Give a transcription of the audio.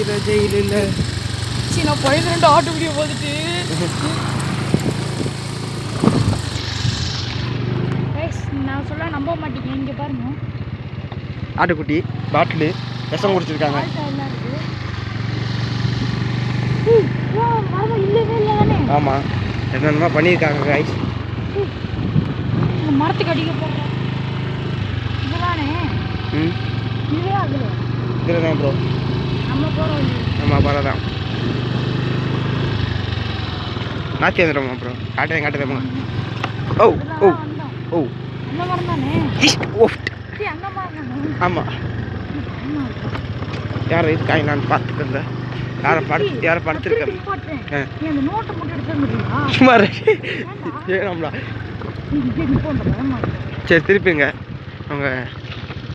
இருக்கிற ஜெயிலில் நான் பழைய 2 ஆட்டு வீடியோ பார்த்துட்டு நான் சொல்ல நம்ப மாட்டீங்க. இங்கே பாருங்க, ஆட்டுக்குட்டி பாட்டிலு விஷம் குடிச்சிருக்காங்க. ஆமாம், என்னென்னமா பண்ணியிருக்காங்க கைஸ். மரத்துக்கு அடிக்க போகிறேன் இதுதானே. இதுவே ஆகுது. இதில் தான் ப்ரோ நம்ம போகிறோம். ஆமாம், பரவாயில்ல. நாச்சி வந்துடுமா ப்ரோ? காட்டுதேம்மா. ஓ ஓ ஓ, அந்த மரம் தானே. அந்த மரம் தானே. ஆமாம், யாரை இருக்காங்களான்னு பார்த்துக்கங்க. யாரை படுத்துருக்கேன். சும்மா ஏன் நம்மளா? சரி, திருப்பிங்க அவங்க